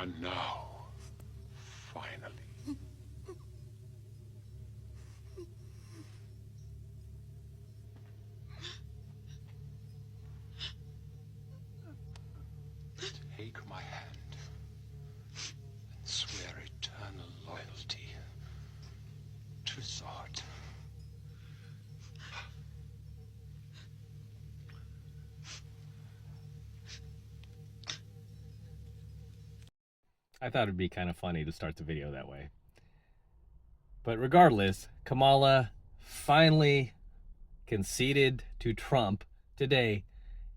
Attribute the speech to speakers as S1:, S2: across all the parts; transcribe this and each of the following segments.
S1: And now, finally, take my hand and swear eternal loyalty to Zod.
S2: I thought it'd be kind of funny to start the video that way. But regardless, Kamala finally conceded to Trump today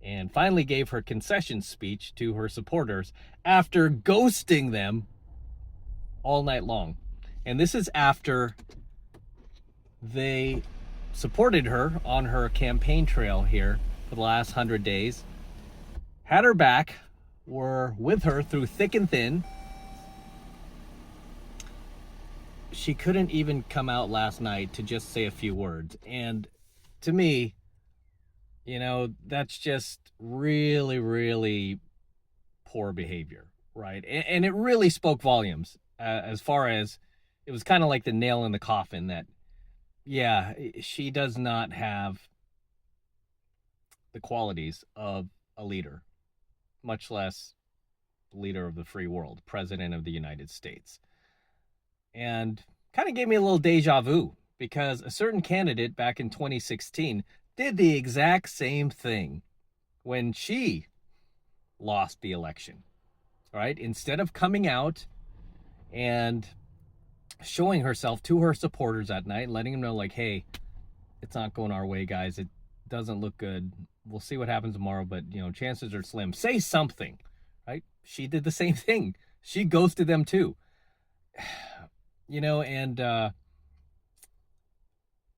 S2: and finally gave her concession speech to her supporters after ghosting them all night long. And this is after they supported her on her campaign trail here for the last 100 days, had her back, were with her through thick and thin. She couldn't even come out last night to just say a few words. And to me, you know, that's just really, really poor behavior, right? And it really spoke volumes as far as it was kind of like the nail in the coffin that, yeah, she does not have the qualities of a leader, much less leader of the free world, president of the United States. And kind of gave me a little deja vu because a certain candidate back in 2016 did the exact same thing when she lost the election, right? Instead of coming out and showing herself to her supporters at night, letting them know like, hey, it's not going our way, guys. It doesn't look good. We'll see what happens tomorrow, but, you know, chances are slim. Say something, right? She did the same thing. She ghosted them too. You know, and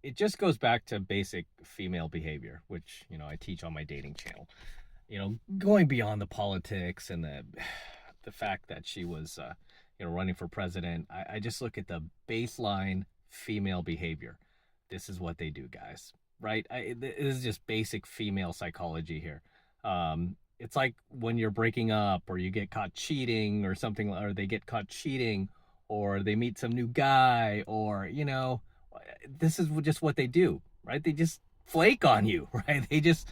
S2: it just goes back to basic female behavior, which, you know, I teach on my dating channel. You know, going beyond the politics and the fact that she was, you know, running for president. I just look at the baseline female behavior. This is what they do, guys, right? This is just basic female psychology here. It's like when you're breaking up or you get caught cheating or something, or they get caught cheating, or they meet some new guy, or, you know, this is just what they do, right? They just flake on you, right? They just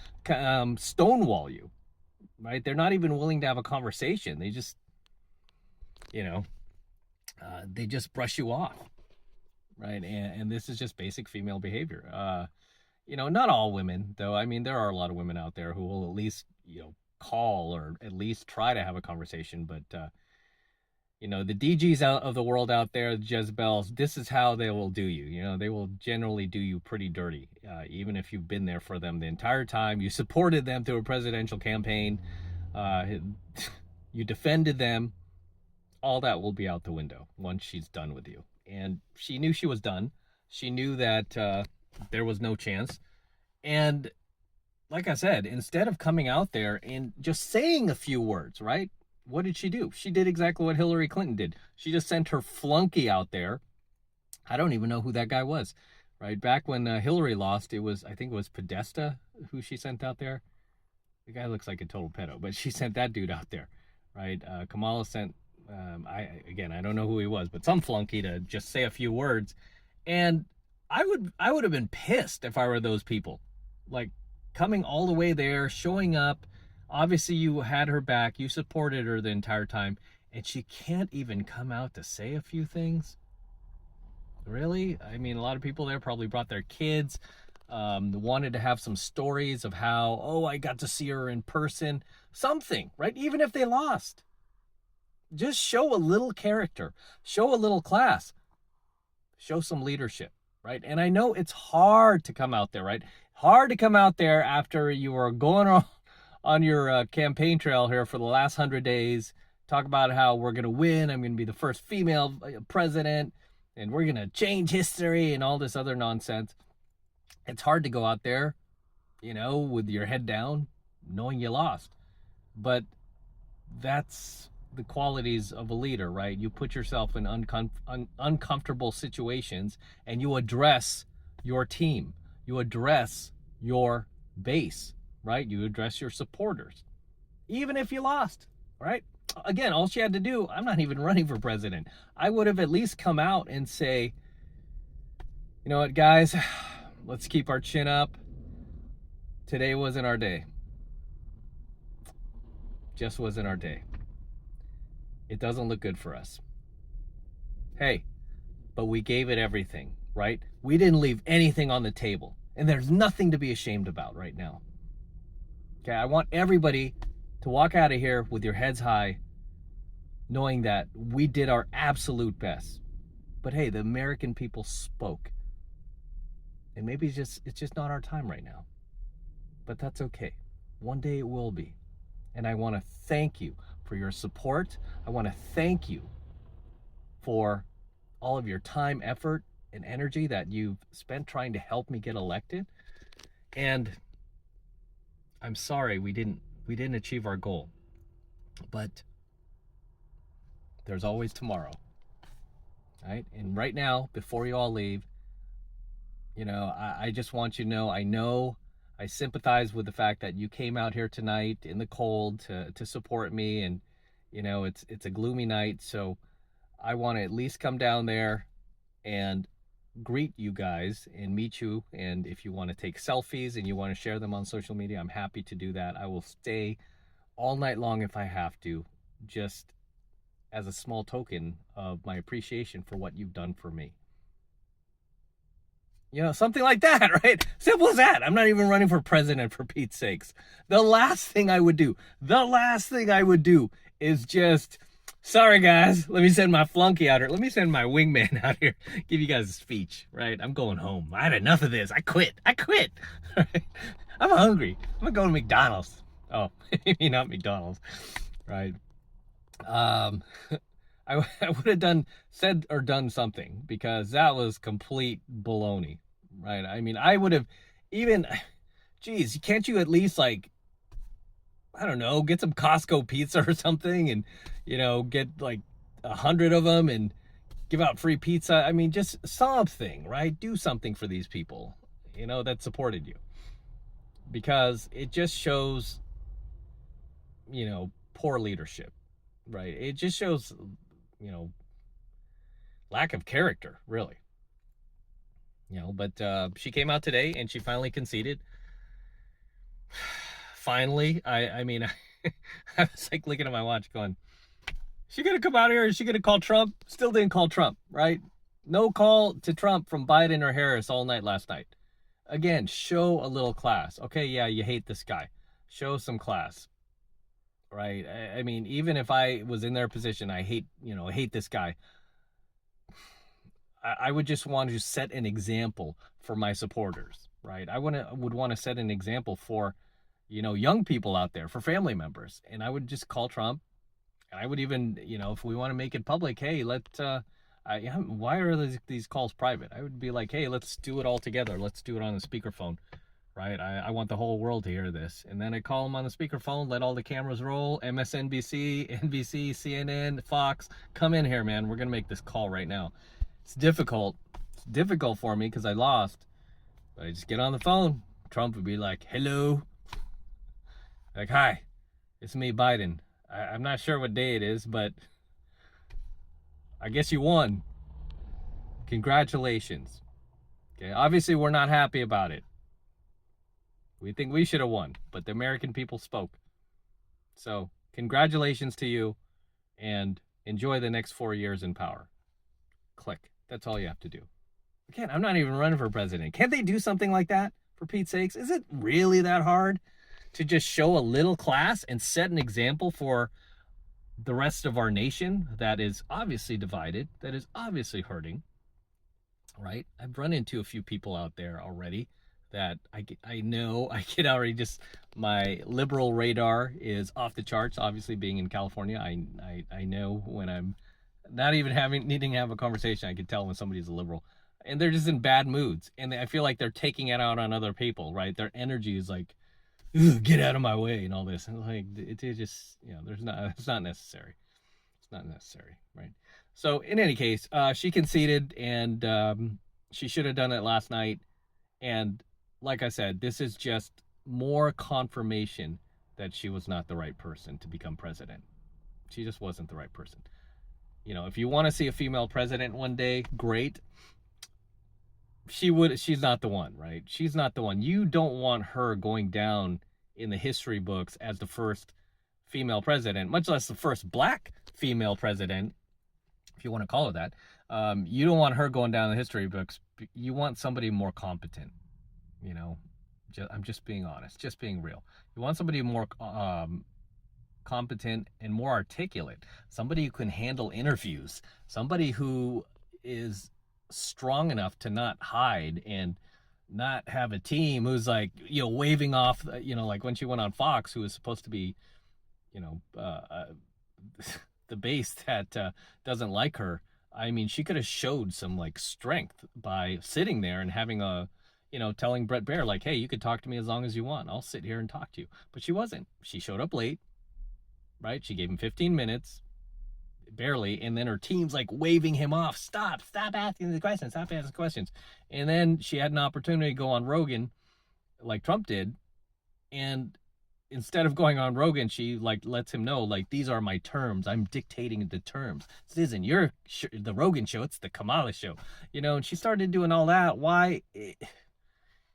S2: stonewall you, right? They're not even willing to have a conversation. They just, you know, they just brush you off, right? And this is just basic female behavior. You know, not all women, though. I mean, there are a lot of women out there who will at least, you know, call or at least try to have a conversation, but you know, the DGs of the world out there, the Jezebels, this is how they will do you. You know, they will generally do you pretty dirty, even if you've been there for them the entire time. You supported them through a presidential campaign. You defended them. All that will be out the window once she's done with you. And she knew she was done. She knew that there was no chance. And like I said, instead of coming out there and just saying a few words, right? What did she do? She did exactly what Hillary Clinton did. She just sent her flunky out there. I don't even know who that guy was, right? Back when Hillary lost, I think it was Podesta who she sent out there. The guy looks like a total pedo, but she sent that dude out there, right? Kamala sent, I don't know who he was, but some flunky to just say a few words. And I would have been pissed if I were those people, like coming all the way there, showing up. Obviously, you had her back. You supported her the entire time. And she can't even come out to say a few things? Really? I mean, a lot of people there probably brought their kids, wanted to have some stories of how, oh, I got to see her in person. Something, right? Even if they lost. Just show a little character. Show a little class. Show some leadership, right? And I know it's hard to come out there, right? Hard to come out there after you were going on your campaign trail here for the last 100 days, talk about how we're going to win, I'm going to be the first female president, and we're going to change history and all this other nonsense. It's hard to go out there, you know, with your head down, knowing you lost. But that's the qualities of a leader, right? You put yourself in uncomfortable situations and you address your team. You address your base. Right? You address your supporters, even if you lost, right? Again, all she had to do, I'm not even running for president. I would have at least come out and say, you know what, guys, let's keep our chin up. Today wasn't our day. Just wasn't our day. It doesn't look good for us. Hey, but we gave it everything, right? We didn't leave anything on the table. And there's nothing to be ashamed about right now. Okay, I want everybody to walk out of here with your heads high, knowing that we did our absolute best. But hey, the American people spoke. And maybe it's just not our time right now. But that's okay. One day it will be. And I want to thank you for your support. I want to thank you for all of your time, effort, and energy that you've spent trying to help me get elected. And I'm sorry we didn't achieve our goal. But there's always tomorrow. Right? And right now, before you all leave, you know, I just want you to know I sympathize with the fact that you came out here tonight in the cold to support me, and you know it's a gloomy night, so I want to at least come down there and greet you guys and meet you. And if you want to take selfies and you want to share them on social media, I'm happy to do that. I will stay all night long if I have to, just as a small token of my appreciation for what you've done for me. You know, something like that, right? Simple as that. I'm not even running for president, for Pete's sakes. The last thing I would do is just, sorry guys, let me send my flunky out here. Let me send my wingman out here, give you guys a speech, right? I'm going home. I had enough of this. I quit. Right? I'm hungry. I'm gonna go to McDonald's. Oh, maybe not McDonald's, right? I would have said or done something, because that was complete baloney, right? I mean, I would have even, geez, can't you at least, like, I don't know, get some Costco pizza or something, and, you know, get like 100 of them and give out free pizza? I mean, just something, right? Do something for these people, you know, that supported you, because it just shows, you know, poor leadership, right? It just shows, you know, lack of character, really. You know, but she came out today and she finally conceded. Finally, I mean, I was like looking at my watch going, she gonna come out here? Is she gonna call Trump? Still didn't call Trump, right? No call to Trump from Biden or Harris all night last night. Again, show a little class. Okay, yeah, you hate this guy. Show some class. Right? I mean, even if I was in their position, I hate this guy. I would just want to set an example for my supporters, right? I would want to set an example for, you know, young people out there, for family members. And I would just call Trump. And I would even, you know, if we want to make it public, hey, why are these calls private? I would be like, hey, let's do it all together. Let's do it on the speakerphone. Right? I want the whole world to hear this. And then I call them on the speakerphone, let all the cameras roll, MSNBC, NBC, CNN, Fox, come in here, man. We're going to make this call right now. It's difficult. It's difficult for me because I lost. But I just get on the phone. Trump would be like, hello. Like, hi, it's me, Biden. I'm not sure what day it is, but I guess you won. Congratulations. Okay, obviously we're not happy about it. We think we should have won, but the American people spoke. So, congratulations to you, and enjoy the next 4 years in power. Click. That's all you have to do. Again, I'm not even running for president. Can't they do something like that, for Pete's sakes? Is it really that hard to just show a little class and set an example for the rest of our nation that is obviously divided, that is obviously hurting, right? I've run into a few people out there already that I know I get already, just my liberal radar is off the charts. Obviously, being in California, I know when I'm not even needing to have a conversation, I can tell when somebody's a liberal, and they're just in bad moods, and I feel like they're taking it out on other people, right? Their energy is like, get out of my way and all this, and like it just, you know, it's not necessary. It's not necessary, right? So in any case, she conceded, and she should have done it last night. And like I said, this is just more confirmation that she was not the right person to become president. She just wasn't the right person. You know, if you want to see a female president one day, great. She's not the one, right? She's not the one. You don't want her going down in the history books as the first female president, much less the first black female president, if you want to call it that. You don't want her going down in the history books. You want somebody more competent. You know, I'm just being honest, just being real. You want somebody more competent and more articulate, somebody who can handle interviews, somebody who is strong enough to not hide and not have a team who's like, you know, waving off, you know, like when she went on Fox, who was supposed to be, you know, the base that doesn't like her. I mean, she could have showed some like strength by sitting there and having a, you know, telling Brett Baer like, hey, you could talk to me as long as you want. I'll sit here and talk to you. But she wasn't. She showed up late, right? She gave him 15 minutes, barely, and then her team's like waving him off. Stop asking the questions. Stop asking questions. And then she had an opportunity to go on Rogan like Trump did, and instead of going on Rogan, she like lets him know, like, these are my terms. I'm dictating the terms. This isn't the Rogan show. It's the Kamala show, you know. And she started doing all that. Why?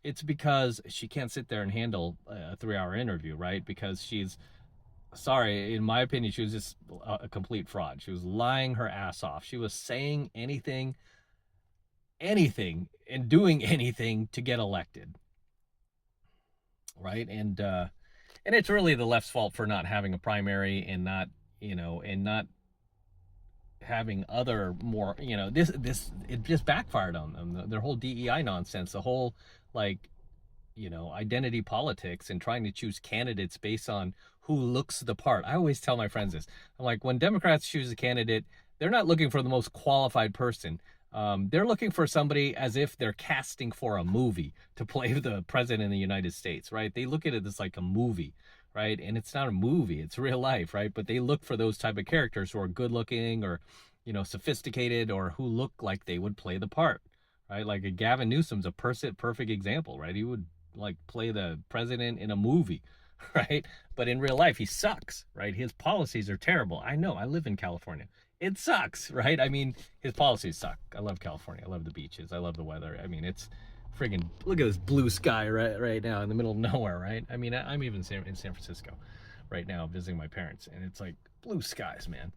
S2: It's because she can't sit there and handle a 3-hour interview, right? Because she's, sorry, in my opinion, she was just a complete fraud. She was lying her ass off. She was saying anything, and doing anything to get elected, right? And it's really the left's fault for not having a primary and not, you know, and not having other more, you know, it just backfired on them. Their whole DEI nonsense, the whole, like, you know, identity politics and trying to choose candidates based on who looks the part. I always tell my friends this. I'm like, when Democrats choose a candidate, they're not looking for the most qualified person. They're looking for somebody as if they're casting for a movie to play the president of the United States, right? They look at it as like a movie, right? And it's not a movie, it's real life, right? But they look for those type of characters who are good looking or, you know, sophisticated, or who look like they would play the part, right? Like a Gavin Newsom's a perfect example, right? He would like play the president in a movie, right? But in real life, he sucks, right? His policies are terrible. I know, I live in California. It sucks, right? I mean, his policies suck. I love California. I love the beaches. I love the weather. I mean, it's friggin', look at this blue sky right now in the middle of nowhere, right? I mean, I'm even in San Francisco right now visiting my parents, and it's like blue skies, man.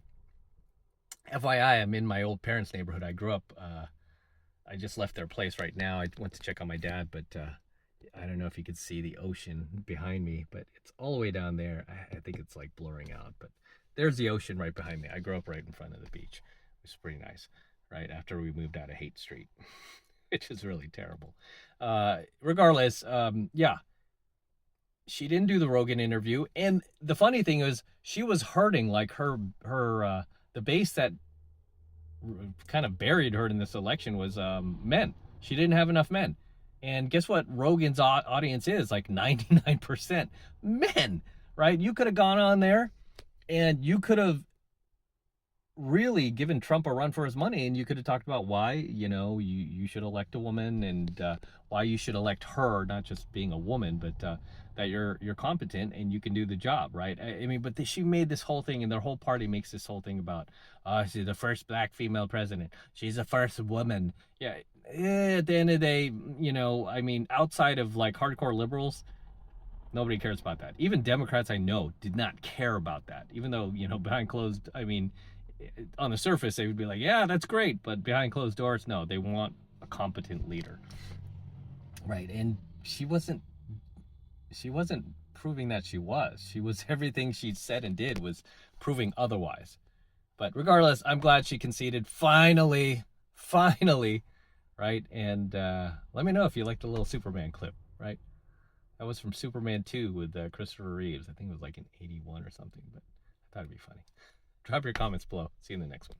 S2: FYI, I'm in my old parents' neighborhood. I grew up, I just left their place right now. I went to check on my dad, but I don't know if you could see the ocean behind me, but it's all the way down there. I think it's like blurring out, but there's the ocean right behind me. I grew up right in front of the beach, which is pretty nice, right after we moved out of Haight Street, which is really terrible. Regardless, yeah, she didn't do the Rogan interview. And the funny thing is, she was hurting, like the base that kind of buried her in this election was men. She didn't have enough men. And guess what Rogan's audience is? Like 99% men, right? You could have gone on there and you could have really given Trump a run for his money, and you could have talked about why, you know, you should elect a woman, and why you should elect her, not just being a woman, but that you're competent and you can do the job, right? I mean, but she made this whole thing, and their whole party makes this whole thing about, she's the first black female president. She's the first woman. Yeah, at the end of the day, you know, I mean, outside of like hardcore liberals, nobody cares about that. Even Democrats I know did not care about that, even though, you know, behind closed, I mean, on the surface they would be like, yeah, that's great, but behind closed doors, no, they want a competent leader, right? And she wasn't proving that she was everything she said and did was proving otherwise. But regardless, I'm glad she conceded finally, right? And let me know if you liked the little Superman clip, right? That was from Superman 2 with Christopher Reeves. I think it was like in 81 or something, but I thought it'd be funny. Drop your comments below. See you in the next one.